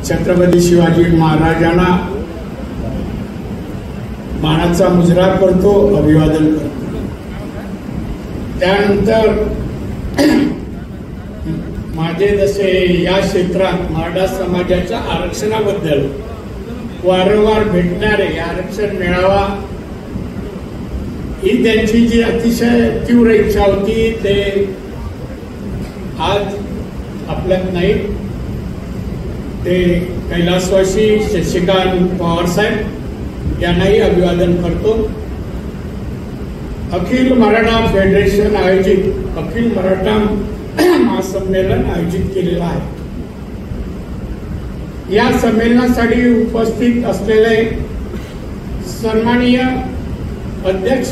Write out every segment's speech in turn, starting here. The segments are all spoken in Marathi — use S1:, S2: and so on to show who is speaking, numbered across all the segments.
S1: छत्रपती शिवाजी महाराजांना मानाचा मुजरा करतो, अभिवादन करतो। त्यानंतर माझे जसे या क्षेत्रात मराठा समाजाच्या आरक्षणाबद्दल वारंवार भेटणारे आरक्षण मिळावा ही त्यांची जी अतिशय तीव्र इच्छा होती, ते आज आपल्यात नाही। ते कैलासवासी शशिकांत पवार साहेब यांनाही अभिवादन करतो। अखिल मराठा फेडरेशन आयोजित अखिल मराठा महासंमेलन आयोजित केलेलं आहे। या संमेलनासाठी उपस्थित असलेले सन्माननीय अध्यक्ष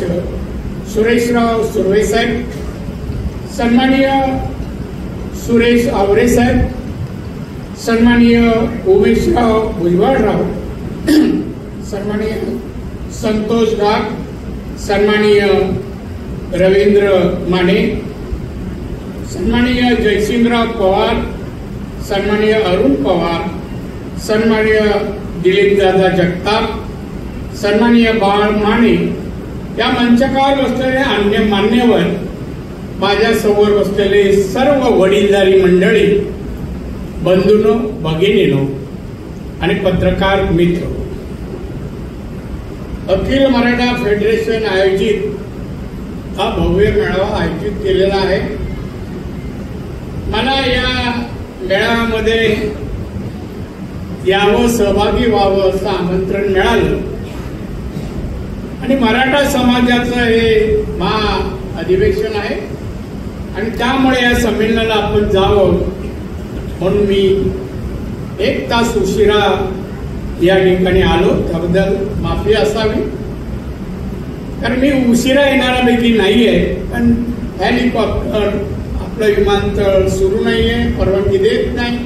S1: सुरेशराव सुर्वे साहेब, सन्माननीय सुरेश आवरे साहेब, सन्माननीय उमेशराव भुजबळराव, सन्माननीय संतोष गाग, सन्माननीय रवींद्र माने, सन्माननीय जयसिंगराव पवार, सन्माननीय अरुण पवार, सन्माननीय दिलीपदादा जगताप, सन्माननीय बाळ माने, या मंचकावर बसलेले अन्य मान्यवर, माझ्या समोर बसलेले सर्व वडीलधारी मंडळी, बंधूंनो, भगिनींनो आणि पत्रकार मित्र, अखिल मराठा फेडरेशन आयोजित हा भव्य मेळावा आयोजित केलेला आहे। मला या मेळाव्यामध्ये यावं, सहभागी व्हावं असं आमंत्रण मिळालं आणि मराठा समाजाचं हे महा अधिवेशन आहे आणि त्यामुळे या संमेलनाला आपण जावं म्हणून मी 1 तास उशिरा या ठिकाणी आलो। त्याबद्दल माफी असावी, कारण मी उशिरा येणाऱ्यापैकी नाहीये, पण हेलिकॉप्टर आपलं विमानतळ सुरू नाहीये, परवानगी देत नाही,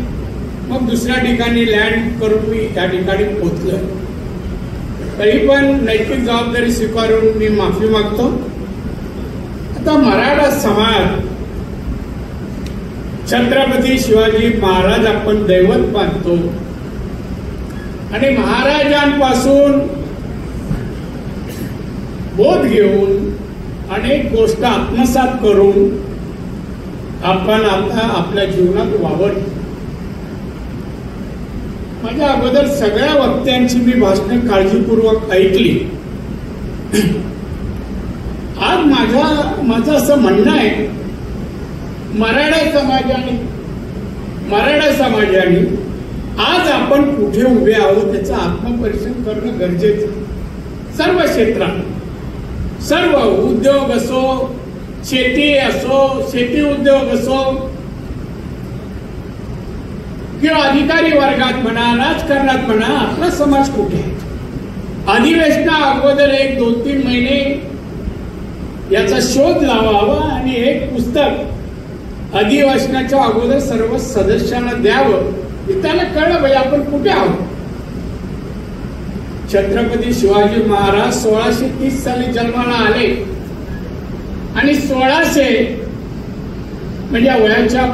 S1: मग दुसऱ्या ठिकाणी लँड करून मी त्या ठिकाणी पोहोचलोय। तरी पण नैतिक जबाबदारी स्वीकारून मी माफी मागतो। आता मराठा समाज छत्रपती शिवाजी महाराज आपण दैवत मानतो आणि महाराजांपासून बोध घेऊन अनेक गोष्टी आत्मसात करून आपण आता आपल्या जीवनात वावरतो। माझ्या अगोदर सगळ्या वक्त्यांची मी भाषणे काळजीपूर्वक ऐकली। आज माझं असं म्हणणं आहे, मराठा समाजाने आज आपण कुठे उभे आहोत त्याचं आत्मपरीक्षण करणं गरजेचं। सर्व क्षेत्रात, सर्व उद्योग असो, शेती असो, शेती उद्योग असो, किंवा अधिकारी वर्गात म्हणा, राजकारणात म्हणा, आपला समाज कुठे आहे? अधिवेशना अगोदर 1-2-3 महिने याचा शोध लावावा आणि एक पुस्तक अधिवेशनाच्या अगोदर सर्व सदस्यांना द्यावं, त्याला कळलं पाहिजे आपण कुठे आहोत। छत्रपती शिवाजी महाराज 1630 साली जन्माला आले आणि 1600 म्हणजे वयाच्या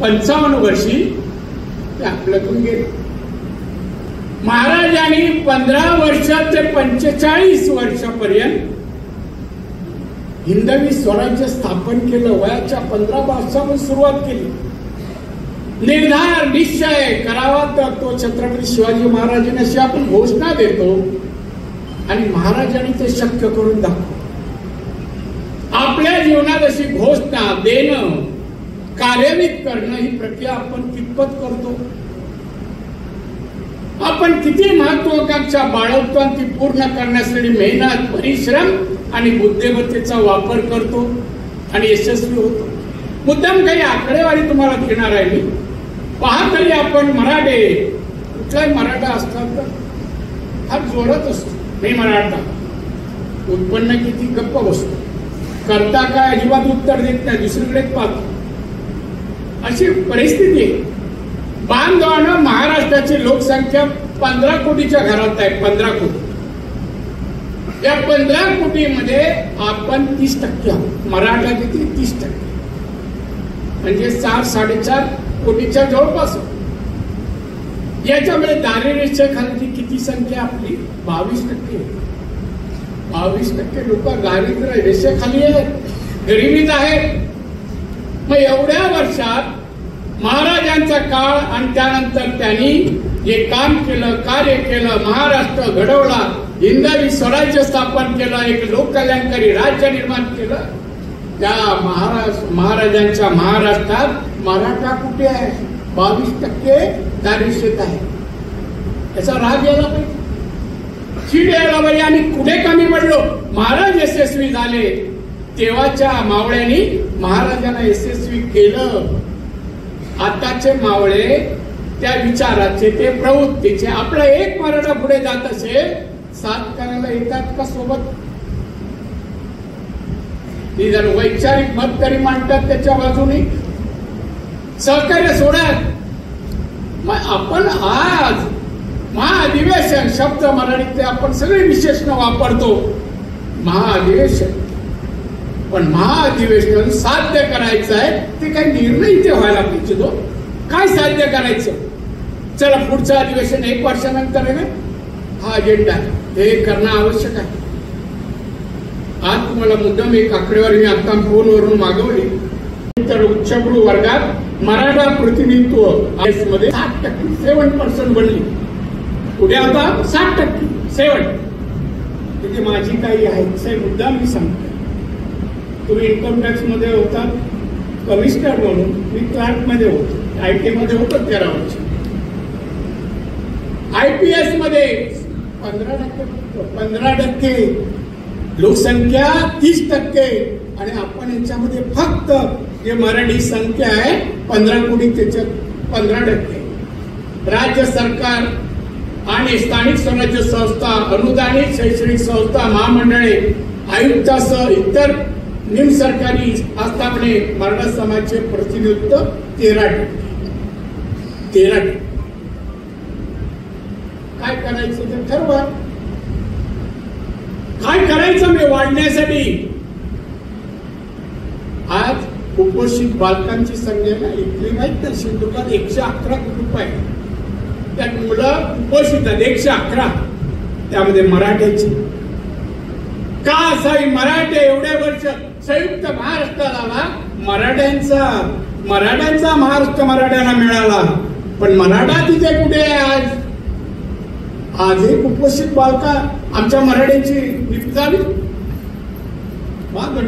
S1: 55 वर्षी ते आपल्यातून गेले। महाराजांनी 15 वर्ष ते 45 वर्षापर्यंत हिंदवी स्वराज्य स्थापन केलं। वयाच्या 15 वर्षापासून सुरुवात केली। निर्धार निश्चय करावा तर तो छत्रपती शिवाजी महाराजांनी अशी आपण घोषणा देतो आणि महाराजांनी ते शक्य करून दाखवलं। आपल्या जीवनात अशी घोषणा देणं, कार्यान्वित करणं ही प्रक्रिया आपण कितपत करतो? आपण किती महत्वाकांक्षा बाळगतो आणि ती पूर्ण करण्यासाठी मेहनत, परिश्रम आणि बुद्धिमत्तेचा वापर करतो आणि यशस्वी होतो। मुद्दाम काही आकडेवारी तुम्हाला देणार आहे मी। पहा, तरी आपण मराठे, कुठलाही मराठा असतात तर फार जोरात असतो, नाही मराठा उत्पन्न किती गप्प बसतो, करता काय अजिबात उत्तर देत नाही, दुसरीकडे पाहतो, अशी परिस्थिती आहे। बांधवानं महाराष्ट्राची लोकसंख्या 15 कोटीच्या घरात आहे। 15 कोटी, या 15 कोटीमध्ये आपण 30% आहोत। मराठा किती? 30%, म्हणजे 4-4.5 कोटीच्या जवळपास. याच्यामुळे दारिद्र्याखाली किती संख्या आपली 22%. 22% लोक दारिद्र्य रेषेखाली आहेत, गरिबीत आहेत. मग एवढ्या वर्षात महाराजांचा काळ आणि त्यानंतर त्यांनी जे काम केलं, कार्य केलं, महाराष्ट्र घडवला, हिंदवी स्वराज्य स्थापन केलं, एक लोककल्याणकारी राज्य निर्माण केलं. त्या महाराजांच्या महाराष्ट्रात मराठा कुठे आहे? 22% दारिद्र्यात आहे. याचा राग यायला पाहिजे, चीड यायला पाहिजे. आणि कुठे कमी पडलो? महाराज यशस्वी झाले तेव्हाच्या मावळ्यांनी महाराजांना यशस्वी केलं. आताचे मावळे त्या विचाराचे, ते प्रवृत्तीचे, आपला एक मराठा पुढे जात असेल, साथ करायला येतात का सोबत? ती जर वैचारिक मत तरी मांडतात त्याच्या बाजूने, सहकार्य सोडत. मग आपण आज महाअधिवेशन शब्द मराठीतले आपण सगळे विशेषण वापरतो, महाअधिवेशन. पण महाअधिवेशन साध्य करायचं आहे ते काही निर्णय इथे व्हायला पाहिजे. तो काय साध्य करायचं? चला पुढचं अधिवेशन 1 वर्षानंतर आहे ना, हा अजेंडा आहे, हे करणं आवश्यक आहे. आज तुम्हाला मुद्दाम एक आकडेवारी मी आता फोनवरून मागवली. तर उच्चभ्रू वर्गात मराठा प्रतिनिधित्व मध्ये 60%, 7% बनली. पुढे आता 60%, 7. तिथे माझी काही आहे मुद्दा मी सांगतो. तुम्ही इन्कम टॅक्स मध्ये होता कमिशनर म्हणून, मी क्लार्क मध्ये होतो, IT मध्ये होतो 13 वर्ष. IPS मध्ये 15%, लोकसंख्या 30%. आणि आपण याच्यामध्ये फक्त जे मराठी संख्या आहे 15 कोटी, त्याच्यात 15%. राज्य सरकार आणि स्थानिक स्वराज्य संस्था, अनुदानित शैक्षणिक संस्था, महामंडळे, आयुक्तासह इतर निमसरकारी आस्थापने मराठा समाजाचे प्रतिनिधित्व 13%. काय करायचं ते ठरवा. काय करायचं मी वाढण्यासाठी? आज कुपोषित बालकांची संख्या इथली माहित नाही, सिंधुदुर्गात 111 कुटुंब आहे. त्यात मुलं कुपोषित आहेत 111, त्यामध्ये मराठ्याची. का असावी? मराठे एवढ्या वर्ष संयुक्त महाराष्ट्र झाला, मराठ्यांचा महाराष्ट्र मराठ्यांना मिळाला, पण मराठा तिथे कुठे आहे? आज हे कुपोषित बालका आमच्या मराठ्यांची निपजावी.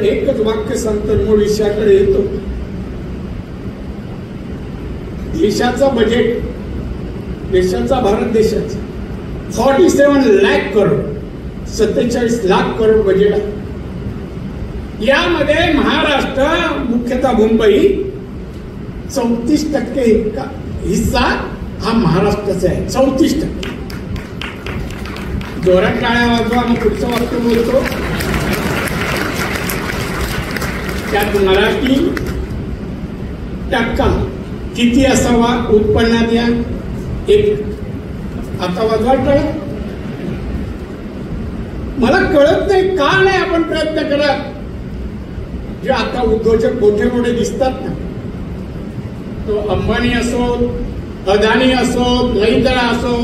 S1: एकच वाक्य सांगतो, मूळ विषयाकडे येतो. देशाचा बजेट, देशाचा, भारत देशाचा 47 लाख करोड, 47 लाख करोड बजेट आहे. यामध्ये महाराष्ट्र, मुख्यतः मुंबई 34% हिस्सा हा महाराष्ट्राचा आहे. 34%. जोरात टाळ्या वाजवा. मग पुढचं वाक्य बोलतो. त्यात मराठी टक्का किती असावा उत्पन्नात? या 1. आता वाजवा टाळ्या. मला कळत नाही का नाही आपण प्रयत्न करत. जे आता उद्योजक मोठे मोठे दिसतात ना, तो अंबानी असो, अदानी असो, महिंद्रा असो,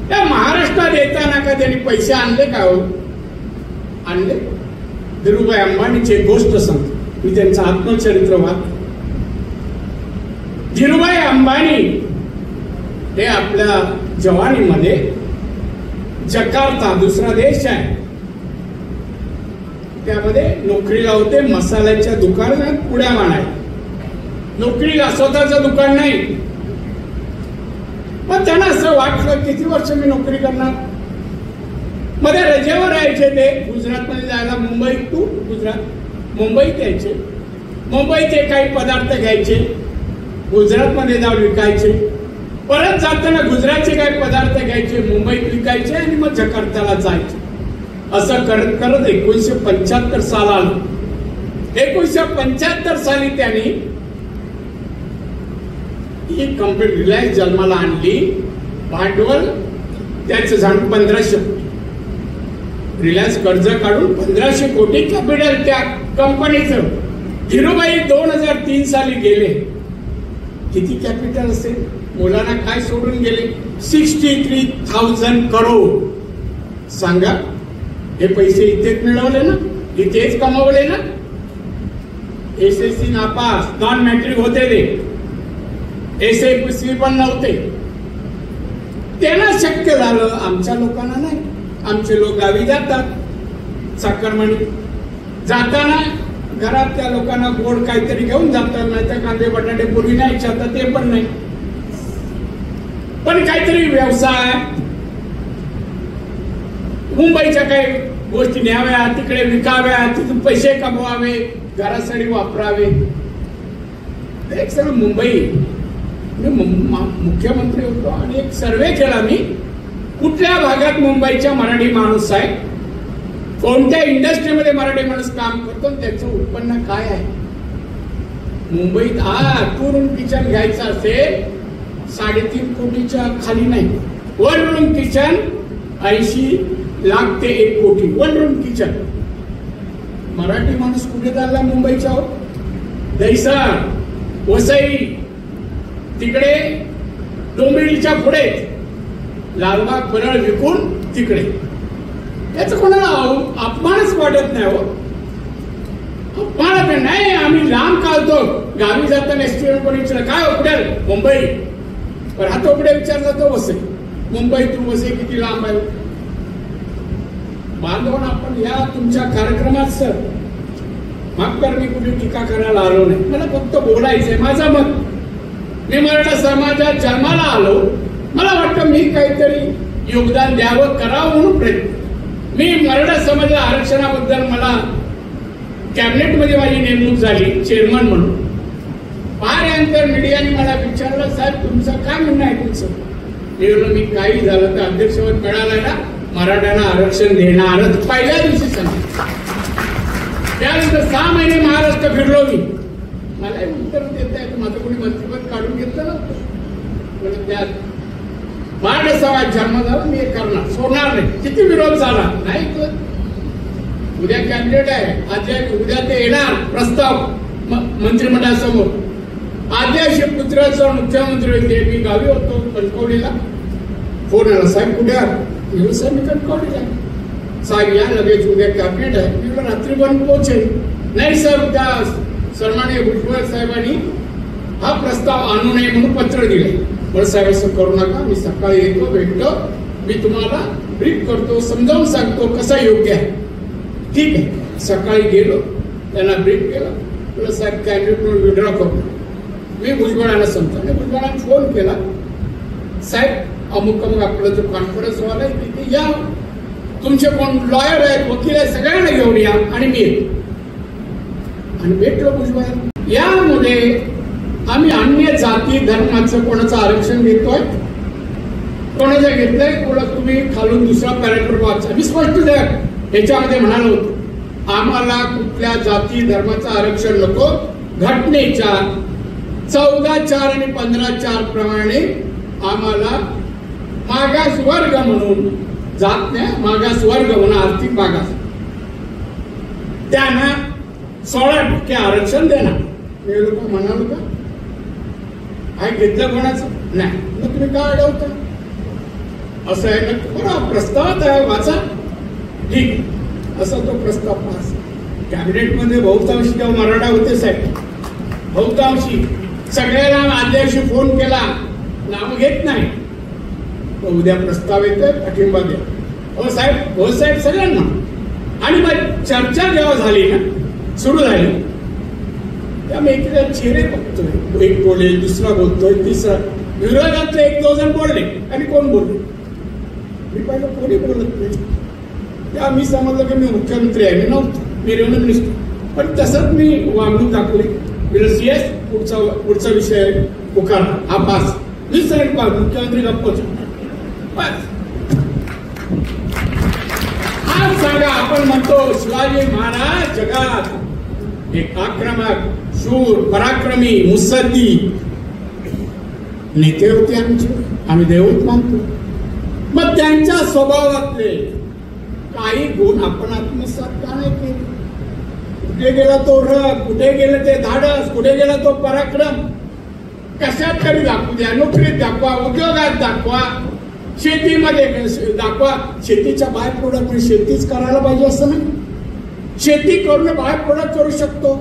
S1: त्या महाराष्ट्रात येताना का त्यांनी पैसे आणले का? हो, आणले. धीरूभाई अंबानीची एक गोष्ट सांगतो मी, त्यांचं आत्मचरित्र वाच. धीरूभाई अंबानी हे आपल्या जवानीमध्ये जकार्ता, दुसरा देश आहे, त्यामध्ये नोकरीला होते. मसाल्याच्या दुकानात पुड्या मांडाय नोकरीला, स्वतःचं दुकान नाही. पण त्यांना असं वाटलं किती वर्ष मी नोकरी करणार. मध्ये रजेवर यायचे ते गुजरातमध्ये जायला, मुंबई टू गुजरात, मुंबईत यायचे. मुंबईचे काही पदार्थ घ्यायचे, गुजरातमध्ये जाऊन विकायचे. परत जाताना गुजरातचे काही पदार्थ घ्यायचे, मुंबईत विकायचे आणि मग जकार्ताला जायचे. असं करत करत 1975 साल आलं. 1975 साली त्यांनी ही कंपनी रिलायन्स जन्माला आणली. भांडवल त्याचं झालं 1500 कोटी. रिलायन्स कर्ज काढून 1500 कोटी कॅपिटल त्या कंपनीचं. धीरूभाई 2003 साली गेले. किती कॅपिटल असेल? मुलांना काय सोडून गेले? 63,000 करोड. सांगा, हे पैसे इथेच मिळवले ना, इथेच कमावले ना. SSC नापास, नॉन मॅट्रिक होते ते, SSC पण नव्हते. त्यांना शक्य झालं, आमच्या लोकांना नाही. आमचे लोक गावी जातात साखरमणी, जाताना घरातल्या लोकांना गोड काहीतरी घेऊन जातात, नाही तर कांदे बटाटे पूर्वी नाही इच्छात ते पण नाही. पण काहीतरी व्यवसाय, मुंबईच्या काही गोष्टी न्याव्या, तिकडे विकाव्या, तिथून पैसे कमवावे, घरासाठी वापरावे. एक सर मुंबई, मी मुख्यमंत्री होतो आणि एक सर्वे केला मी, कुठल्या भागात मुंबईच्या मराठी माणूस आहे, कोणत्या इंडस्ट्रीमध्ये मराठी माणूस काम करतो, त्याचं उत्पन्न काय आहे. मुंबईत 2 रूम किचन घ्यायचं असेल 3.5 कोटीच्या खाली नाही. 1 रूम किचन 80 लाख ते 1 कोटी 1 रूम किचन. मराठी माणूस कुठे चालला मुंबईच्या? दहिसर, वसई, तिकडे डोंबिवलीच्या पुढे लालबाग परळ विकून तिकडे. याचं कोणाला अपमानच वाटत नाही. हो, अपमान नाही. आम्ही लांब काढतो, गावी जाताना एसटी कोणी विचारलं काय उकडेल मुंबई, पण हा तोकडे विचारला तो वसई. मुंबई तू वसई किती लांब आहे? बांधवून आपण या तुमच्या कार्यक्रमात सर माफ कर, मी कुठे टीका करायला आलो नाही, मला फक्त बोलायचंय माझं मत. मी मराठा समाजात जन्माला आलो, मला वाटतं मी काहीतरी योगदान द्यावं, करावं म्हणून प्रयत्न. मी मराठा समाजा आरक्षणाबद्दल मला कॅबिनेटमध्ये माझी नेमणूक झाली चेअरमन म्हणून. यानंतर मीडियाने मला विचारलं, साहेब तुमचं काय म्हणणं आहे तुमचं? मी काही झालं तर अध्यक्षपद मिळालं ना, मराठ्यांना आरक्षण देणारच पहिल्या दिवशी सांगितलं. त्यानंतर 6 महिने महाराष्ट्र फिरलो मी. मला उत्तर देत आहे, माझं कोणी मंत्रिपद काढून घेतलं नव्हतं. त्यात मराठा समाज जन्म झाला, मी हे करणार, सोडणार नाही. किती विरोध झाला नाही. उद्या कॅबिनेट आहे, उद्या ते येणार प्रस्ताव मंत्रिमंडळासमोर. आद्याशी पुत्राचं मुख्यमंत्री होते, मी गावी होतो कणकवलीला. फोन आला, साहेब कुठे आहात? साहेब मी कणकवलीला. साहेब या लगेच, उद्या कॅबिनेट आहे. मी रात्रीपर्यंत पोहोचेल. नाही सर, त्या सन्माननीय भुजबळ साहेबांनी हा प्रस्ताव आणू नये म्हणून पत्र दिले. बरं साहेब असं करू नका, मी सकाळी येतो, भेटतो, मी तुम्हाला ब्रीफ करतो, समजावून सांगतो कसं योग्य आहे. ठीक आहे. सकाळी गेलो, त्यांना ब्रीफ केलं. तुला साहेब कॅबिनेट म्हणून विड्रॉ करतो. मी भुजबळांना सांगतो. भुजबळांना फोन केला, साहेब अमुक अमुक आपलं जो कॉन्फरन्स हॉल आहे तिथे या, तुमचे कोण लॉयर आहेत, वकील आहेत, सगळ्यांना घेऊन या आणि मी येतो. आणि भेटलो भुजबळांना. यामुळे आम्ही अन्य जाती धर्माचं कोणाचं आरक्षण घेतोय, कोणाचं घेतलंय, कोणा तुम्ही खालून दुसरा पॅराग्राफ वाचा. मी स्पष्ट याच्यामध्ये म्हणालो होतो, आम्हाला कुठल्या जाती धर्माचं आरक्षण नको. घटनेच्या 14(4) आणि 15(4) प्रमाणे आम्हाला मागास वर्ग म्हणून, जात नाही मागास वर्ग म्हणून, आर्थिक मागास, त्यांना 16% आरक्षण देणार. मी लोक म्हणालो का काय घेतलं कोणाचं नाही, मग तुम्ही काय अडवता? असं आहे ना, बरोबर प्रस्तावात आहे, वाचा. ठीक, असा तो प्रस्ताव पास. कॅबिनेटमध्ये बहुतांशी तेव्हा मराठा होते साहेब, बहुतांशी. सगळ्यांना आदल्या दिवशी फोन केला, नाव घेत नाही. उद्या प्रस्ताव येतोय, पाठिंबा द्या. हो साहेब, हो साहेब सगळ्यांना. आणि मग चर्चा जेव्हा झाली ना, सुरू झाली, त्यामुळे एखाद्या चेहरे बघतोय, एक बोलेल, दुसरा बोलतोय, तिसरा. विरोधातले 1-2 जण बोलले आणि कोण बोलले, मी पाहिलं कोणी बोलत नाही. त्या मी समजलं की मी मुख्यमंत्री आहे, मी नव्हतो, मी रेव्हन्यू मिनिस्टर. पण तसंच मी वागणूक दाखवली. सीएस पुढचा विषय पुकार हा पास. 20 मिनिट पास, मुख्यमंत्री गप्पच. आज सांगा, आपण म्हणतो शिवाजी महाराज जगात एक आक्रमक, शूर, पराक्रमी, मुत्सद्दी नेते होते आमचे, आम्ही देवत मानतो. मग त्यांच्या स्वभावातले काही गुण आपण आत्मसात का नाही केले? कुठे गेला तो रग, कुठे गेला ते धाडस, कुठे गेला तो पराक्रम? कशात तरी दाखवू द्या, नोकरीत दाखवा, उद्योगात दाखवा, शेतीमध्ये दाखवा. शेतीच्या बाहेर प्रोडक्ट शेतीच करायला पाहिजे असं नाही. शेती करून बाहेर प्रोडक्ट करू शकतो.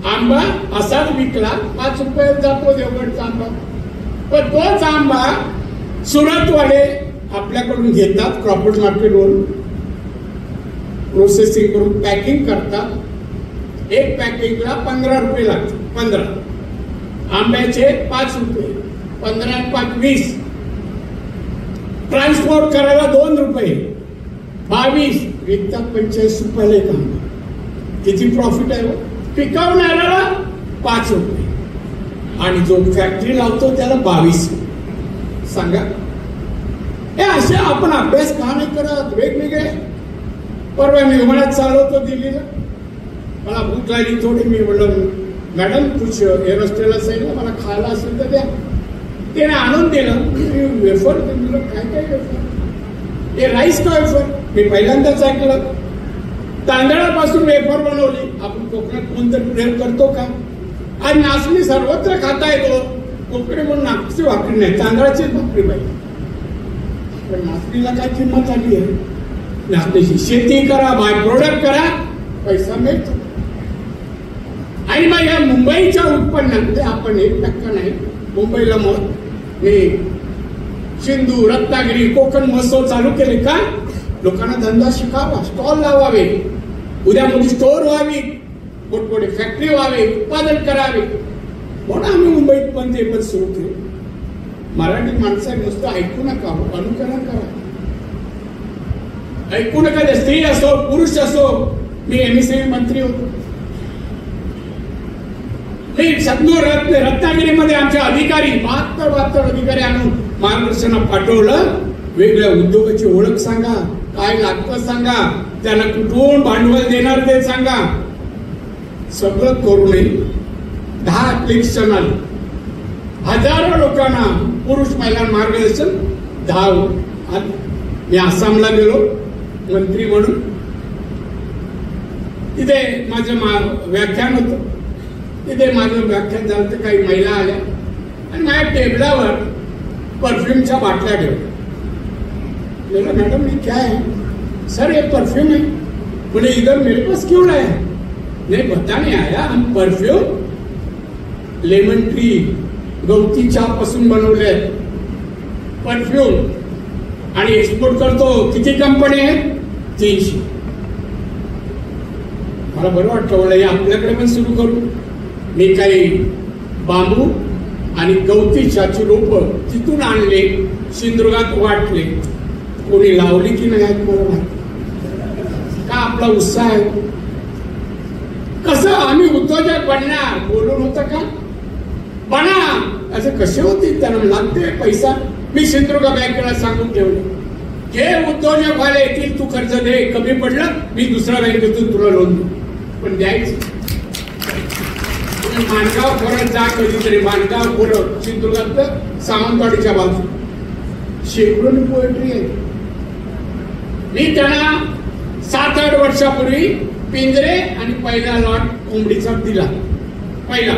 S1: आंबा असाच विकला 5 रुपये जातो देवगडचा आंबा, पण तोच आंबा सुरतवाले आपल्याकडून घेतात, क्रॉफर्ड मार्केटवरून प्रोसेसिंग करून पॅकिंग करतात. एक पॅकिंगला 15 रुपये लागतात. 15 आंब्याचे 5 रुपये, 15 आणि 5 20. ट्रान्सपोर्ट करायला 2 रुपये, 22. विकतात 45 रुपयाला एक आंबा. किती प्रॉफिट आहे? पिकवणाऱ्याला 5 रुपये आणि जो फॅक्टरी लावतो त्याला 22. सांगा, हे असे आपण अभ्यास का नाही करत? वेगवेगळे. परवा मी विमानात चालवतो दिल्लीला, मला भूक लागली थोडी. मी म्हणलं मॅडम कुछ एरोस्टेला सांगितलं मला खायला असेल तर द्या. त्याने आणून दिलं. वेफर दिलं. काय काय वेफर? हे राईस का वेफर? मी पहिल्यांदाच ऐकलं. तांदळापासून वेफर बनवली. आपण कोकणात कोणतरी प्रयोग करतो का? आज नाचणी सर्वत्र खाता येतो. कोकणी म्हणून नाचणी भाकरी नाही, तांदळाचीच भाकरी पाहिजे. पण नाचणीला काय किंमत आली आहे? नाचणीची शेती करा, बाय प्रोडक्ट करा, पैसा मिळतो. आणि मग या मुंबईच्या उत्पन्नात आपण 1% नाही. मुंबईला मग मी सिंधू, रत्नागिरी, कोकण महोत्सव चालू केले का? लोकांना धंदा शिकावा, स्टॉल लावावे, उद्यामध्ये स्टोअर व्हावी, मोठमोठे फॅक्टरी व्हावे, उत्पादन करावे. म्हणून आम्ही मुंबईत पण ते पण सुरू केले. मराठी माणसं नुसतं ऐकू नका, अनुकरण करा. ऐकू नका. स्त्री असो पुरुष असो. मी एमएसएमई मंत्री होतो. रत्नागिरीमध्ये आमचे अधिकारी 72 अधिकारी आणून मार्गदर्शनाला पाठवलं. वेगळ्या उद्योगाची ओळख सांगा, काय लागतं सांगा, त्यांना कुठून भांडवल देणार ते सांगा. सगळं करूनही 10 ऍप्लिकेशन आले. हजारो लोकांना पुरुष महिला मार्गदर्शन 10. मी आसामला गेलो मंत्री म्हणून. तिथे माझं व्याख्यान होतं. तिथे माझं व्याख्यान झालं तर काही महिला आल्या आणि माझ्या टेबलावर परफ्यूमच्या बाटल्या ठेवल्या. मॅडम ये क्या है? सर ये परफ्यूम है. बोले इधर मेरे पास क्यों लाए? नहीं बताने आया, हम परफ्यूम लेमन ट्री गवती चहा पासून बनवले परफ्यूम आणि एक्सपोर्ट करतो. किती कंपनी आहे? 300. मला बरं वाटतं. बोला आपल्याकडे पण सुरू करू. मी काही बांबू आणि गवती चहाची रोप तिथून आणले, सिंधुदुर्गात वाटले. कोणी लावली की नाही मला माहिती. का आपला उत्साह आहे. कसं आम्ही उद्योजक बनणार बोलून होतं का? बना. असं कसे होते? त्यांना लागते पैसा. मी सिंधुदुर्ग बँकेला सांगून ठेवले, जे उद्योजक व्हायला येतील तू कर्ज दे, कमी पडलं मी दुसऱ्या बँकेतून तुला लोन देऊ. पण द्यायचं. माणगाव परत जा कधीतरी. माणगाव परत सिंधुदुर्गात सावंतवाडीच्या बाजू शेकडोनी पोएट्री आहे. मी त्यांना 7-8 वर्षापूर्वी पिंजरे आणि पहिला लॉट कोंबडीचा दिला पहिला.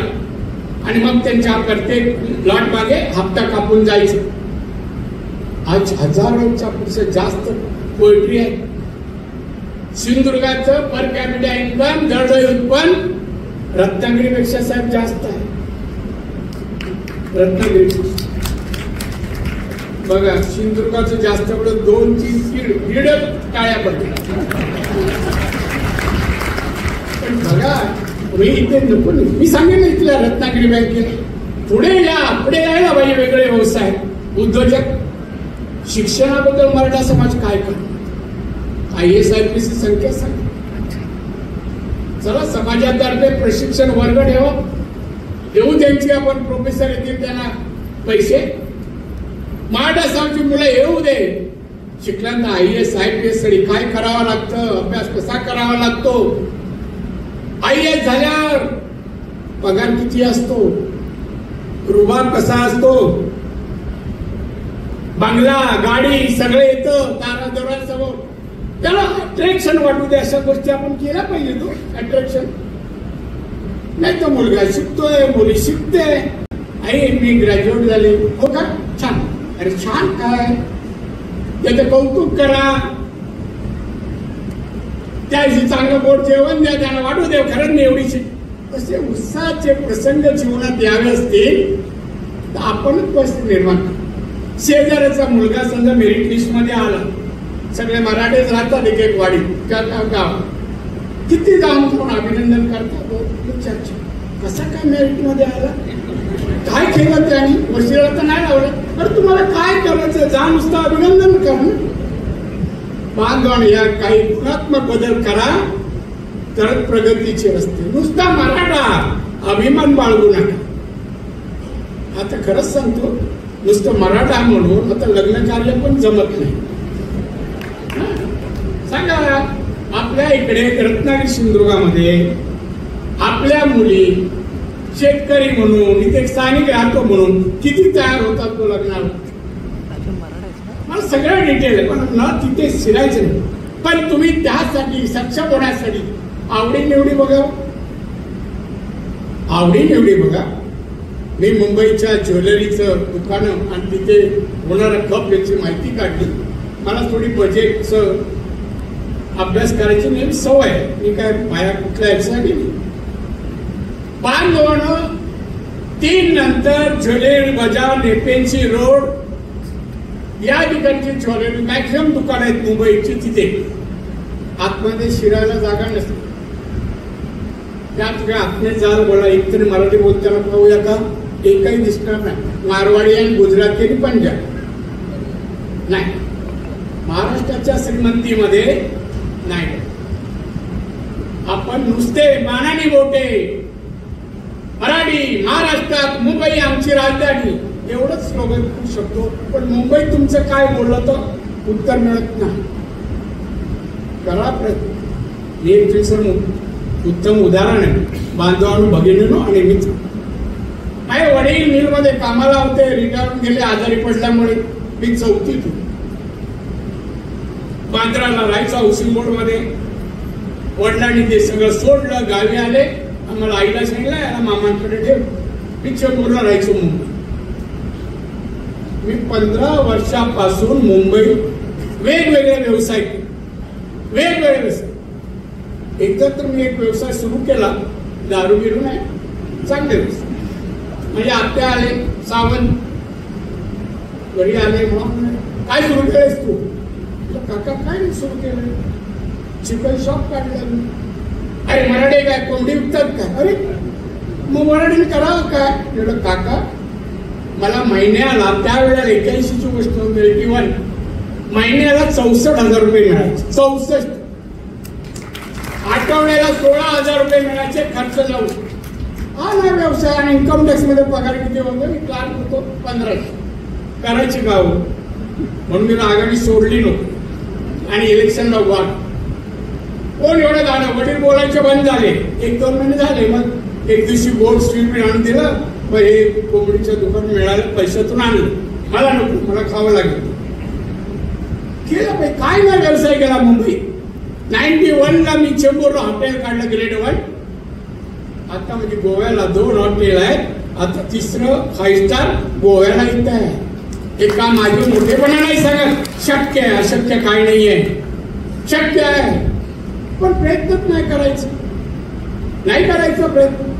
S1: आणि मग त्यांच्या प्रत्येक लॉट मागे हप्ता कापून जायचं. आज हजारोच्या पेक्षा जास्त पोएट्री आहे. सिंधुदुर्गाचं पर कॅपिटा इन्कम दरडोई उत्पन्न रत्नागिरीपेक्षा साहेब जास्त आहे. रत्नागिरी बघा, सिंधुदुर्गाचं जास्त एवढं 2-3 टाळ्या पडल्या. पण बघा मी इथे नको. मी सांगेन इथल्या रत्नागिरी बँकेला पुढे यायला पाहिजे वेगळे व्यवसाय उद्योजक. शिक्षणाबद्दल मराठा समाज काय करतो? IAS IPS संख्या सांग. चला समाजातर्फे प्रशिक्षण वर्ग ठेवा, देऊ त्यांची आपण. प्रोफेसर येतील त्यांना पैसे. मराठा समाजाची मुलं येऊ दे. शिकल्यानंतर IAS IPS साठी काय करावं लागतं, अभ्यास कसा करावा लागतो, IAS झाल्यावर पगार किती असतो, रुबाब कसा असतो, बंगला गाडी सगळे येतं दारादारासमोर. त्याला अट्रॅक्शन वाटू दे. अशा गोष्टी आपण केल्या पाहिजे. तो अट्रॅक्शन नाही तर मुलगा शिकतोय, मुली शिकते. आई मी ग्रॅज्युएट झाले. हो का, छान. अरे छान काय, त्याचं कौतुक करा, त्याशी चांगलं गोड जेवण द्या, त्यांना वाटू द्या खरंच नाही एवढीशी. तसे उत्साहाचे प्रसंग जीवनात यावे असतील तर आपणच परिस्थिती निर्माण. शेजाऱ्याचा मुलगा समजा मेरिट लिस्ट मध्ये आला, सगळे मराठीच राहतात एक एक वाडीत गाव, किती जाऊन कोण अभिनंदन करतात. चर्चा कसा काय मेरिट मध्ये आला, काय केलं त्याने, वशिला तर नाही लावलं. अरे तुम्हाला काय करायचं, जा नुसतं अभिनंदन करा. बांधवण या काही गुणात्मक बदल करा तर प्रगतीचे रस्ते. नुसता मराठा अभिमान बाळगू नका. आता खरंच सांगतो, नुसतं मराठा म्हणून आता लग्न कार्य पण जमत नाही. सांगा, आपल्या इकडे रत्नागिरी सिंधुदुर्गामध्ये आपल्या मुली शेतकरी म्हणून, इथे स्थानिक राहतो म्हणून किती तयार होतात तो लग्नाला. मला सगळं डिटेल आहे, पण न तिथे शिरायचं नाही. पण तुम्ही त्यासाठी सक्षम होण्यासाठी आवडीनिवडी बघा, आवडीनिवडी बघा. मी मुंबईच्या ज्वेलरीचं दुकानं आणि तिथे होणारा खप याची माहिती काढली. मला थोडी बजेटचं अभ्यास करायची नेहमी सवय आहे. मी काय पाया कुठल्या याच्यासाठी नाही. बांधवणं 3 नंतर ज्वेलरी बाजार, नेपेंची रोड या ठिकाणची ज्वेलरी मॅक्झिमम दुकान आहेत मुंबईची. तिथे आतमध्ये शिरायला जागा नसते. त्या ठिकाणी आतमध्ये जाल बोला, एकतरी मराठी बोलताना पाहूया का, एकही दिसणार नाही. मारवाडी आणि गुजराती आणि पंजाब नाही. महाराष्ट्राच्या श्रीमंतीमध्ये नाही. आपण नुसते मानाने बोटे, मराठी महाराष्ट्रात मुंबई आमची राजधानी एवढंच स्लोगन करू शकतो. पण मुंबई तुमचं काय बोललं तर उत्तर मिळत नाही. करा प्रयत्न. एक दिवसानं उत्तम उदाहरण आहे बांधवांनो, भगिनीनो आणि मित्र. माझे वडील मिलमध्ये कामाला होते, रिटायर गेले आजारी पडल्यामुळे. मी 4थीत बांद्राला राहायचा हाऊसिंग बोर्ड मध्ये. वडिलांनी ते सगळं सोडलं, गावी आले. आम्हाला आईला सांगितलं याला मामांकडे ठेव. मी चेंबूरला राहायचो मुंबई. मी 15 वर्षापासून मुंबई वेगवेगळे व्यवसाय, वेगवेगळे व्यवसाय. एकदा तर मी एक व्यवसाय सुरू केला, दारू बिरू नाही, चांगले व्यवसाय. म्हणजे आत्या आले, सावंत घरी आले, म्हणून काय सुरू केलंस तू? काका काय नाही सुरू केलं, चिकन शॉप काढलं. अरे मराठी काय कोंबडी विकतात का? अरे मग मराठी करावं काय? एवढं काका मला महिन्याला त्यावेळेला 81ची गोष्ट मिळते, महिन्याला 64,000 रुपये मिळायचे. 64. आठवड्याला 16,000 रुपये मिळायचे खर्च जाऊन. हा ना व्यवसाय. आणि इन्कम टॅक्स मध्ये पगार किती होतो? मी क्लार्क होतो 1500. करायची गाव म्हणून मी आघाडी सोडली नव्हती. आणि इलेक्शनला वाट कोण एवढं झालं, वडील बोलायचे बंद झाले. 1-2 महिने झाले. मग एक दिवशी गोड स्वीट आणून दिलं. हे कोंबडीचं दुकान मिळालं, पैशातून आणलं. मला नको, मला खावं लागेल. केलं पाहिजे. काय नाही व्यवसाय केला मुंबई. 91ला मी चेंबूरला हॉटेल काढलं, ग्रेड 1. आता म्हणजे गोव्याला 2 हॉटेल आहेत. आता 3रं 5 स्टार गोव्याला इथं आहे. हे काम माझे मोठेपणा नाही सांगत. शक्य आहे, अशक्य काय नाहीये, शक्य आहे. पण प्रयत्नच नाही करायचं, नाही करायचा प्रयत्न.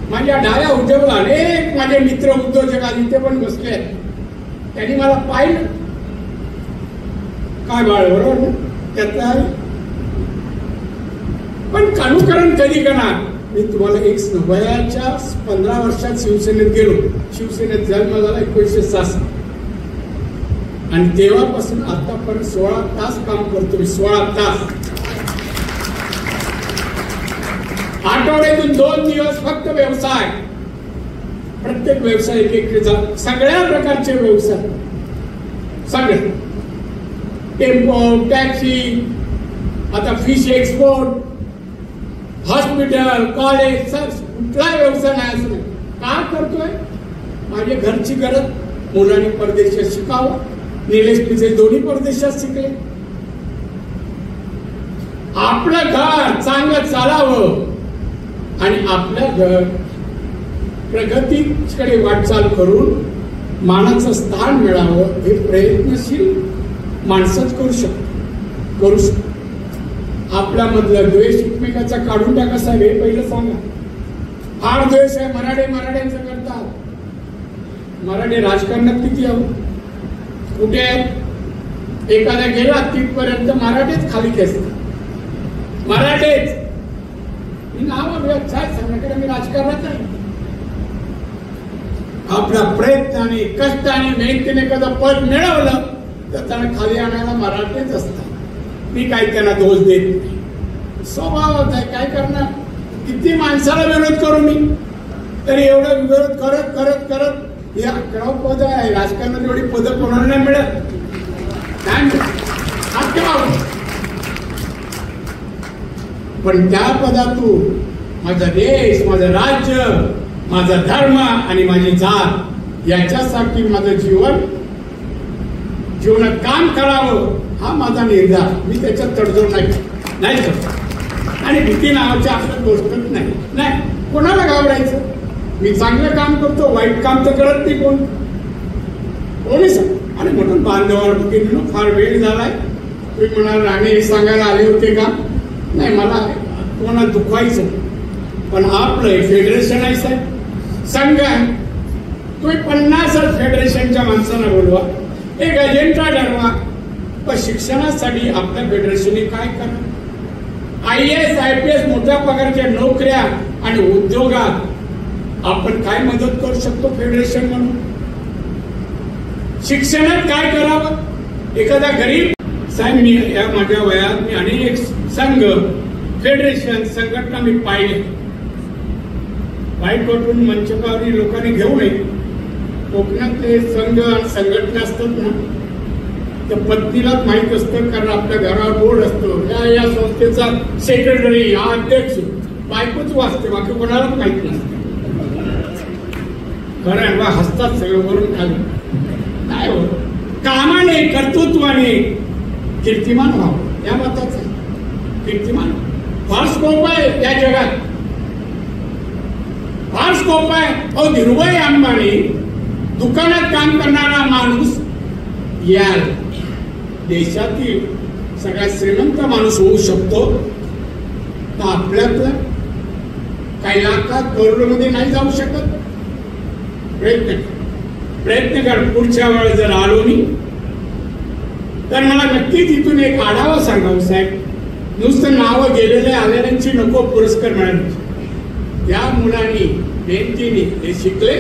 S1: माझ्या डाव्या उद्योगाला अनेक माझे मित्र उद्योजक इथे पण बसले आहेत. त्यांनी मला पाहिलं, काय बाळ बरोबर त्यातला. पण कानुकरण कधी करणार? मी तुम्हाला एक वयाच्या 15 वर्षात शिवसेनेत गेलो. शिवसेनेत जन्म झाला 1966. आणि तेव्हापासून आतापर्यंत 16 तास काम करतो. 16 तास. आठवड्यातून 2 दिवस फक्त व्यवसाय. प्रत्येक व्यवसाय एक सगळ्या प्रकारचे व्यवसाय, सगळे. टेम्पो, टॅक्सी, आता फिश एक्सपोर्ट, हॉस्पिटल, कॉलेज, कुठला व्यवसाय नाही असं नाही. का करतोय? माझी घरची गरज. मुलांनी परदेशात शिकावं. निलेश पिसे दोन्ही परदेशात शिकले. आपलं घर चांगलं चालावं आणि आपलं घर प्रगतीकडे वाटचाल करून मानाचं स्थान मिळावं हे प्रयत्नशील माणसंच करू शकतो. आपल्यामधला द्वेष एकमेकाचा काढून टाका साहेब, हे पहिलं सांगा. फार द्वेष आहे मराठ्यांचं करतात. मराठी राजकारणात किती आहोत, कुठे आहेत? एखाद्या गेला तिथपर्यंत मराठीच खाली खेचतात. मराठीच नाव सांगण्याकडे मी राजकारणात आहे. आपल्या प्रयत्नाने कष्टाने मेहनतीने एखादं पद मिळवलं तर त्यांना खाली आणायला मराठीच असतात. मी काही त्यांना दोष देत नाही, स्वभावच आहे. काय करणार? किती माणसाला विरोध करू मी, तरी एवढा विरोध करत करत करत हे 11 पद आहे. राजकारणात एवढी पदं कोणाला नाही मिळत. पण त्या पदातून माझा देश, माझं राज्य, माझा धर्म आणि माझी जात याच्यासाठी माझं जीवनात काम करावं हा माझा निर्धार. मी त्याच्यात तडजोड नाही करत आणि भीती नावाची आपल्या गोष्टच नाही. कोणाला घाबरायचं? मी चांगलं काम करतो, वाईट काम तर करत नाही कोणी सांग. आणि म्हणून बांधवांनो फार वेळ झालाय. तुम्ही म्हणाल राणे हे सांगायला आले होते का? नाही, मला कोणाला दुखवायचं. पण आपलं फेडरेशन आहे साहेब, संघ आहे. तुम्ही 50 फेडरेशनच्या माणसांना बोलवा, एक अजेंडा ठरवा. पण शिक्षणासाठी आपल्या फेडरेशनने काय करा? IAS IPS मोठ्या पगारच्या नोकऱ्या आणि उद्योगात आपण काय मदत करू शकतो फेडरेशन म्हणून? शिक्षणात काय करावं? एखादा गरीब साहेब, मी या माझ्या वयात मी अनेक संघ, फेडरेशन, संघटना मी पाहिले. वाईट वाटून मंचकावरील लोकांनी घेऊ नये. कोकणातले संघ आणि संघटना असतात ना, त्या पत्नीलाच माहित असतं, कारण आपल्या घरावर बोर्ड असतो, या संस्थेचा सेक्रेटरी, हा अध्यक्ष, बायकोच वाचते, बाकी कोणालाच माहित नसते. खरं हसतात सगळं वरून खाली. काय हो, कामाने कर्तृत्वाने कीर्तिमान व्हावं या मताचं. कीर्तिमान फार स्कोप आहे या जगात, फार स्कोप आहे. अहो, धीरूभाई अंबानी दुकानात काम करणारा माणूस या देशातील सगळ्यात श्रीमंत माणूस होऊ शकतो. तर आपल्यातलं काही लाखात करोडमध्ये नाही जाऊ शकत. प्रयत्न कर. पुढच्या वेळेस जर आलो मी तर मला नक्कीच इथून एक आढावा सांगावं साहेब. नुसतं नावं गेलेले आलेल्यांची नको पुरस्कार मिळाले. त्या मुलांनी मेहनतीने हे शिकले,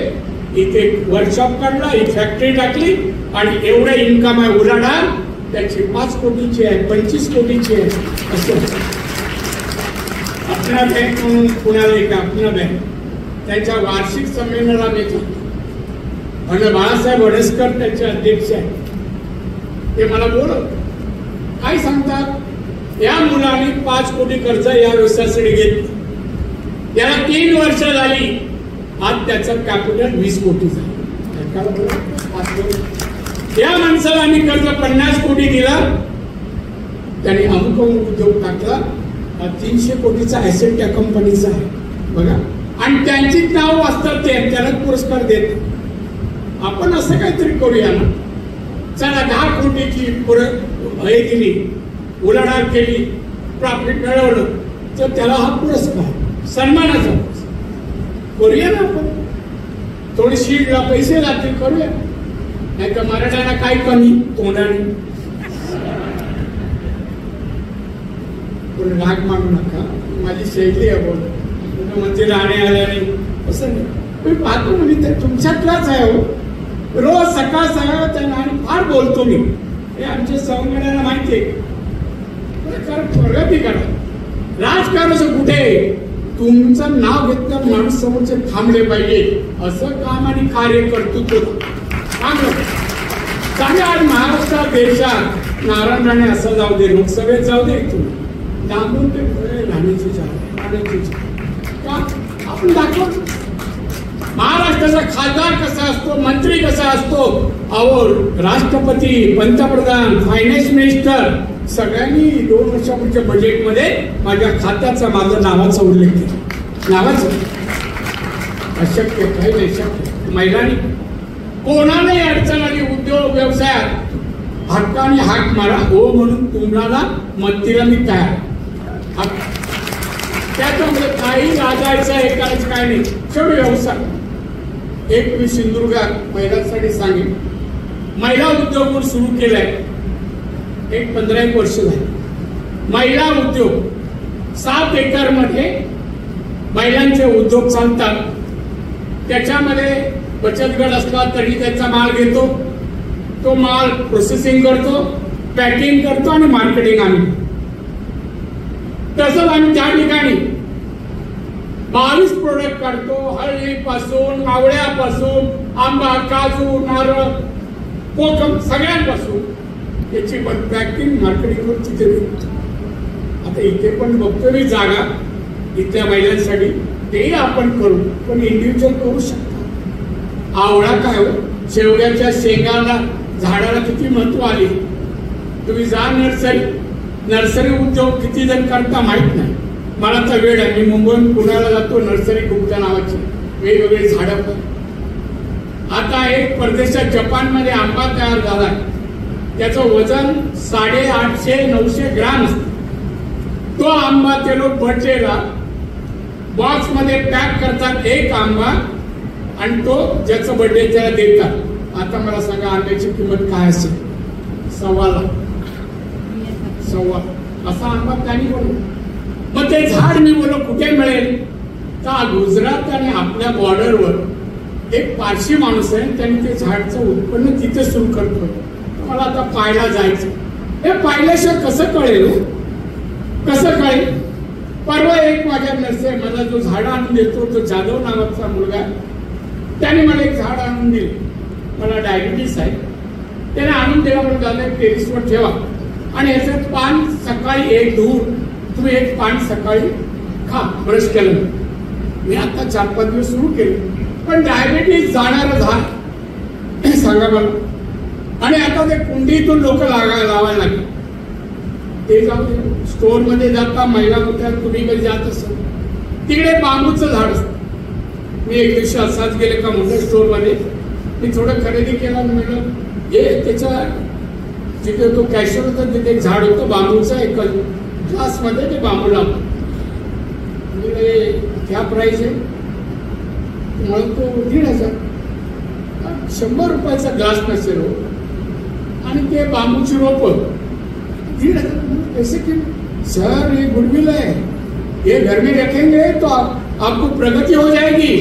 S1: इथे वर्कशॉप काढला, ही फॅक्टरी टाकली आणि एवढं इन्कम आहे उलाढाल. त्याची 5 कोटीची आहे, 25 कोटीची आहे. असं अपना बँक म्हणून पुण्याला एक अपना बँक, त्यांच्या वार्षिक संमेलनाला मी आणि बाळासाहेब वडसकर त्यांचे अध्यक्ष आहेत. ते मला बोलत काय सांगतात, या मुलांनी 5 कोटी कर्ज या व्यवसायासाठी घेतली. त्याला 3 वर्ष झाली. आज त्याचं कॅपिटल 20 कोटी झालं. या माणसाला आम्ही कर्ज 50 कोटी दिला. त्याने अमुक उद्योग टाकला. 300 कोटीचा ऍसेट त्या कंपनीचा आहे बघा. आणि त्यांचीच नाव वाचतात, ते त्याला पुरस्कार देत. आपण असं काहीतरी करूया ना. चला 10 कोटीची हे दिली, उलाढाल केली, प्रॉफिट मिळवलं, तर त्याला हा पुरस्कार सन्मानाचा करूया ना आपण. थोडीशी पैसे लागतील, करूया. नाही तर मराठ्यांना काय कमी तोंडाने. पण राग मानू नका, माझी शैली आहे. बोल म्हणजे राणे आल्याने असं नाही. मी पाहतो म्हणजे तुमच्यातलाच आहे हो. रोज सकाळ त्यांना आणि फार बोलतो मी. हे आमच्या सवंगड्यांना माहिती आहे. प्रगती करा. राजकारण कुठे तुमचं नाव घेतलं माणूस समोरचे थांबले पाहिजे. असं काम आणि कार्य कर्तृत्व चांगलं आज महाराष्ट्रात, देशात नारायण राणे असं जाऊ दे, लोकसभेत जाऊ दे, तुम्ही दाबून ते राहण्याची का आपण दाखवतो. महाराष्ट्राचा खासदार कसा असतो, मंत्री कसा असतो, अहो राष्ट्रपती, पंतप्रधान, फायनान्स मिनिस्टर सगळ्यांनी 2 वर्षापूर्वीच्या बजेटमध्ये माझ्या खात्याचा, माझ्या नावाचा उल्लेख केला. नावाचं अशक्य काही नाही शक्य. महिलांनी कोणालाही अडचण आली उद्योग व्यवसायात हक्काने हाक मारा, हो म्हणून तुम्हाला मदतीला मी तयार. त्याच्यामध्ये काही लाजायचं हे करायचं काय नाही. शेवटी व्यवसाय एक मी सिंधुदुर्गात महिलांसाठी सांगेन. महिला उद्योग सुरू केलाय एक 15 वर्ष झाली. महिला उद्योग 7 एकर मध्ये महिलांचे उद्योग चालतात. त्याच्यामध्ये बचत गट असला तरी त्याचा माल घेतो, तो माल प्रोसेसिंग करतो, पॅकिंग करतो आणि मार्केटिंग आम्ही. तसंच आम्ही त्या ठिकाणी 22 प्रोडक्ट काढतो. हळदीपासून, आवळ्यापासून, आंबा, काजू, नारळ, कोकम सगळ्यांपासून याची पॅकिंग मार्केटिंग करून तिथे देतो. आता इथे पण बघतो मी जागा इथल्या महिलांसाठी, तेही आपण करू, पण इंडिव्हिज्युअल करू शकतो. आवळा काय हो, शेवग्याच्या शेंगाला झाडाला किती महत्व आले. तुम्ही जा नर्सरी उद्योग किती जण करता माहित नाही. मला तर वेळ आहे, मी मुंबईहून पुण्याला जातो, नर्सरी गुप्ता नावाची वेगवेगळी झाडं. आता एक परदेशात जपानमध्ये आंबा तयार झाला, त्याचं वजन 850-900 ग्राम असतं. तो आंबा ते लोक बर्थडेला बॉक्स मध्ये पॅक करतात, एक आंबा, आणि तो ज्याचं बर्थडे त्याला देतात. आता मला सांगा आंब्याची किंमत काय असेल? 1.25 लाख. असा आंबा त्यांनी बोललो. मग ते झाड मी बोललो कुठे मिळेल? तर गुजरात आणि आपल्या बॉर्डरवर एक पारशी माणूस आहे, त्यांनी ते झाडचं उत्पन्न तिथे सुरू करतोय. मला आता पाहायला जायचं. हे पाहिल्याशिवाय कसं कळेल? कसं कळेल? परवा एक माझ्या नर्सरी मला जो झाड आणून देतो तो जाधव नावाचा मुलगा, त्याने मला एक झाड आणून दिले. मला डायबिटीस आहे, त्याने आणून दिला. म्हणून दादा टेरिसवर ठेवा आणि याचं पान सकाळी एक धुवून तुम्ही एक पान सकाळी खा ब्रश केलं. मी आता 4-5 दिवस सुरू केले, पण डायबिटीस जाणारं झाड सांगा मला. आणि आता ते कुंडीतून लोक लावायला लागले. ते जाऊ स्टोर मध्ये जाता महिला होत्या, तुम्ही कधी जात असाल तिकडे बांबूचं झाड असतं. मी एक दिवशी असाच गेले का मोठ्या स्टोर मध्ये, मी थोडं खरेदी केला. म्हटलं हे त्याच्या जिथे तो कॅशियर होता तिथे एक झाड होतं बांबूचं, एक ग्लास मध्ये ते बांबू लावतो. क्या प्राइस आहे? म्हणून तो 1,500. 100 रुपयाचा ग्लास नसेल हो, आणि ते बांबूची रोप 1,500 पैसे की. सर ये गुडविल है, ये घर में रखेंगे तो आपको प्रगति हो जाएगी.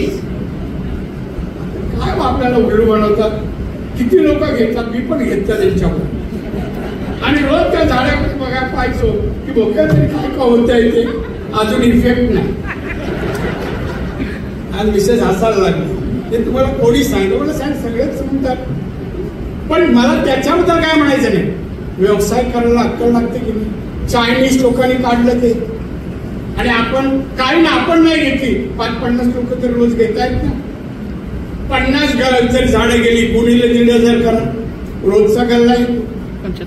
S1: काय आपल्याला उल्लू बनवतात. किती लोक घेतात, मी पण घेतलं त्यांच्यावर. आणि रोज त्या झाडाकडे बघा पाहायचो की भोक्या तरी काय का होत्या इथे, अजून इफेक्ट नाही. आणि विशेष हसायला लागले. ते तुम्हाला कोणी सांगितलं? मला सांग सगळेच म्हणतात, पण मला त्याच्याबद्दल काय म्हणायचं नाही. व्यवसाय करायला अक्कल लागते की नाही. चायनीज लोकांनी काढलं ते, आणि आपण काही ना, आपण नाही घेतली. 5-50 लोक तर रोज घेत आहेत ना. 50 जर झाडं गेली, कोणीला 1,500 करा, रोजचा गल्ला येतो.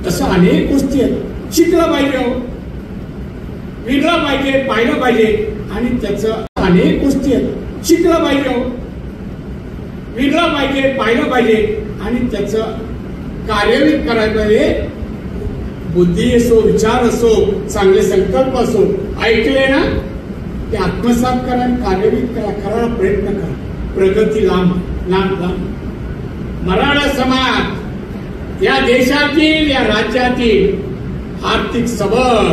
S1: तसं अनेक गोष्टी आहेत. शिकलं पाहिजे हो, विरलं पाहिजे, पाहिलं पाहिजे. आणि त्याचं अनेक गोष्टी आहेत. शिकलं पाहिजे हो, विरलं पाहिजे, पाहिलं पाहिजे. आणि त्याचं कार्यान्वित करायला पाहिजे. बुद्धी असो, विचार असो, चांगले संकल्प असो, ऐकले ना ते आत्मसात करा, कार्यान्वित करा, करायला प्रयत्न करा. प्रगती लांब लांब लांब. मराठा समाज या देशातील, या राज्यातील आर्थिक सबळ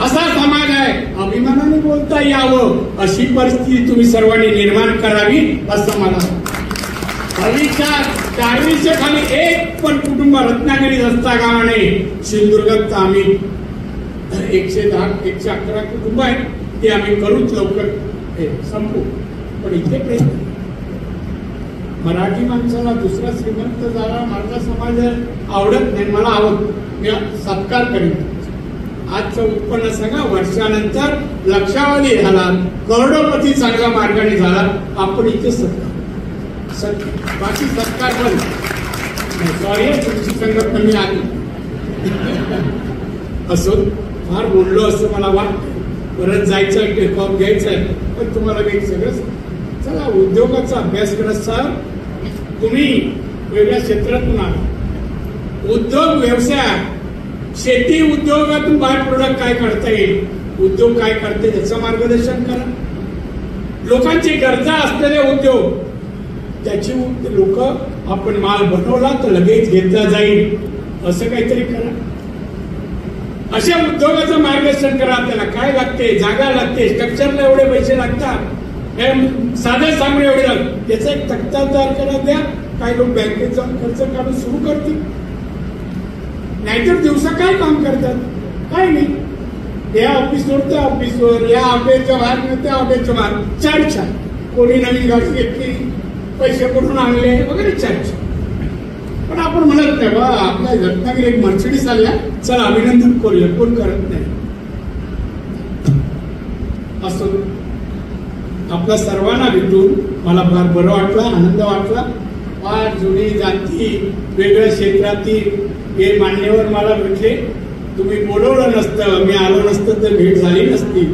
S1: असा समाज आहे. अभिमानाने बोलता यावं अशी परिस्थिती तुम्ही सर्वांनी निर्माण करावी असं मला. भविष्यात 40च्या खाली एक पण कुटुंब रत्नागिरीत असता कामा नये. सिंधुदुर्गात आम्ही 110-111 कुटुंब आहेत, ते आम्ही करूच लवकर संपू. पण इथे प्रयत्न मराठी माणसाला दुसरा श्रीमंत झाला मराठा समाज आवडत नाही. मला आवडत, मी सत्कार करीन. आजचं उत्पन्न सांगा, वर्षानंतर लक्षावधी झाला, करोडपती चांगल्या मार्गाने झाला. आपण इथे सत्कार बाकी सत्कार पण सॉरी तुमची संघटना मी आली असो. फार बोललो असं मला वाटतं. परत जायचं, टेकऑफ घ्यायचं, पण तुम्हाला मी सगळं चला उद्योगाचा अभ्यास करत सर, तुम्ही वेगळ्या क्षेत्रातून आला, उद्योग व्यवसाय शेती उद्योगातून बाय प्रोडक्ट काय करता येईल, उद्योग काय करते त्याचं मार्गदर्शन करा. लोकांची गरजा असलेले उद्योग त्याची लोक आपण माल बनवला तर लगेच घेतला जाईल असं काहीतरी करा. अशा उद्योगाचं मार्गदर्शन करा. त्याला काय लागते, जागा लागते, स्ट्रक्चरला एवढे पैसे लागतात, साधे सामने एवढे लागतात, त्याचा एक तक्ता तयार करा द्या. काही लोक बँकेत जाऊन खर्च काढून सुरू करतील, नाहीतर दिवसा काय काम करतात, काय नाही, या ऑफिसवर त्या ऑफिसवर, या हॉटेलच्या बाहेर त्या हॉटेलच्या बाहेर, चर्चा, कोणी नवीन गाडी घेतली, पैसे कुठून आणले वगैरे चर्चा. पण आपण म्हणत नाही बा आपल्या रत्नागिरी एक मर्सिडीज आल्या, चल अभिनंदन करूया, कोण करत नाही. असं आपल्या सर्वांना भेटून मला फार बरं वाटलं, आनंद वाटला. फार जुनी जाती वेगळ्या क्षेत्रातील हे मान्यवर मला भेटले. तुम्ही बोलवलं नसतं, मी आलो नसतं तर भेट झाली नसती.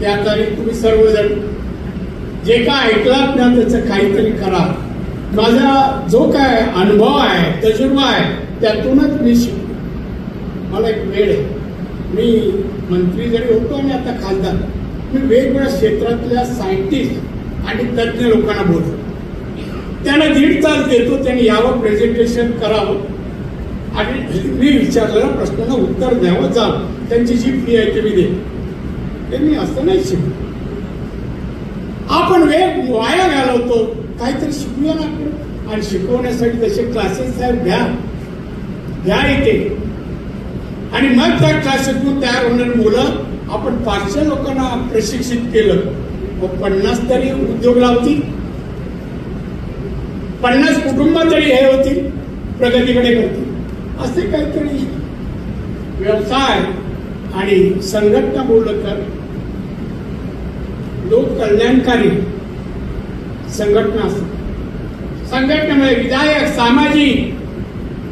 S1: त्या तारीख तुम्ही सर्वजण जे काय ऐकलात ना त्याचं काहीतरी करा. माझा जो काय अनुभव आहे, तजुर्बा आहे, त्यातूनच मी शिकतो. मला एक वेळ आहे, मी मंत्री जरी होतो आणि आता खासदार, मी वेगवेगळ्या क्षेत्रातल्या सायंटिस्ट आणि तज्ज्ञ लोकांना बोलतो. त्यांना 1.5 तास देतो, त्यांनी यावं, प्रेझेंटेशन करावं आणि मी विचारलेल्या प्रश्नाला उत्तर द्यावं, जावं. त्यांची जी फी आहे ते मी देतो. ते मी असं नाही शिकतो. आपण वेळ वाया घालवतो, काहीतरी शिकूया ना आपण. आणि शिकवण्यासाठी तसे क्लासेस साहेब घ्या इथे. आणि मग त्या क्लासेसमधून तयार होणारी मुलं आपण 500 लोकांना प्रशिक्षित केलं, मग 50 तरी उद्योग लावतील, 50 कुटुंब तरी हे होतील, प्रगतीकडे करतील. असे काहीतरी व्यवसाय आणि संघटना बोललं तर लोक कल्याणकारी संघटना असतात. संघटनेमध्ये विधायक, सामाजिक,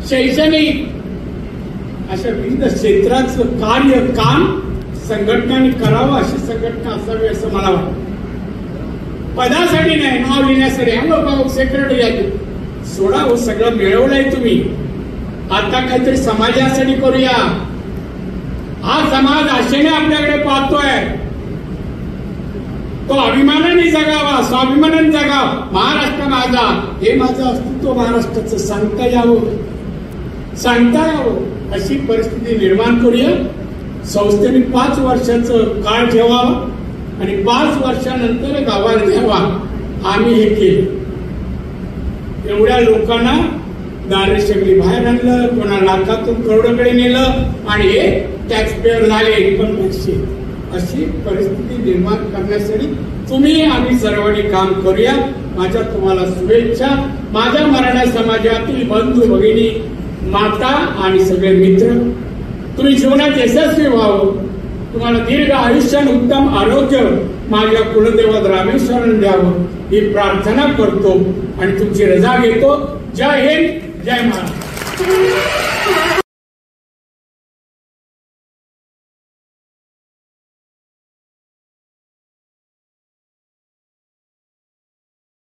S1: शैक्षणिक अशा विविध क्षेत्राचं कार्य काम संघटनांनी करावं, अशी संघटना असावी असं मला वाटतं. पदासाठी नाही, नाव लिहिण्यासाठी. हा सेक्रेटरी आहे, सोडा हो, सगळं मिळवलंय तुम्ही, आता काहीतरी समाजासाठी करूया. हा समाज आशेने आपल्याकडे पाहतोय, तो अभिमानाने जगावा, स्वाभिमानाने जगावा. महाराष्ट्र माझा, हे माझं अस्तित्व महाराष्ट्राचं सांगता यावं, अशी परिस्थिती निर्माण करूया. संस्थेने 5 वर्षाचं काळ ठेवावं आणि 5 वर्षानंतर गावाला द्यावा. आम्ही हे केलं. एवढ्या लोकांना दारिद्र्य बाहेर आणलं, कोणा लाखातून करोडकडे नेलं आणि हे टॅक्स पेअर झाले इन्कम टॅक्सचे. अशी परिस्थिती निर्माण करण्यासाठी तुम्ही आम्ही सर्वांनी काम करूया. माझ्या तुम्हाला शुभेच्छा. माझ्या मराठा समाजातील बंधू भगिनी, माता आणि सगळे मित्र, तुम्ही जीवनात यशस्वी व्हावं, तुम्हाला दीर्घ आयुष्य आणि उत्तम आरोग्य माझ्या कुलदेवत रामेश्वरांनी द्यावं ही प्रार्थना करतो आणि तुमची रजा घेतो. जय हिंद, जय महाराष्ट्र.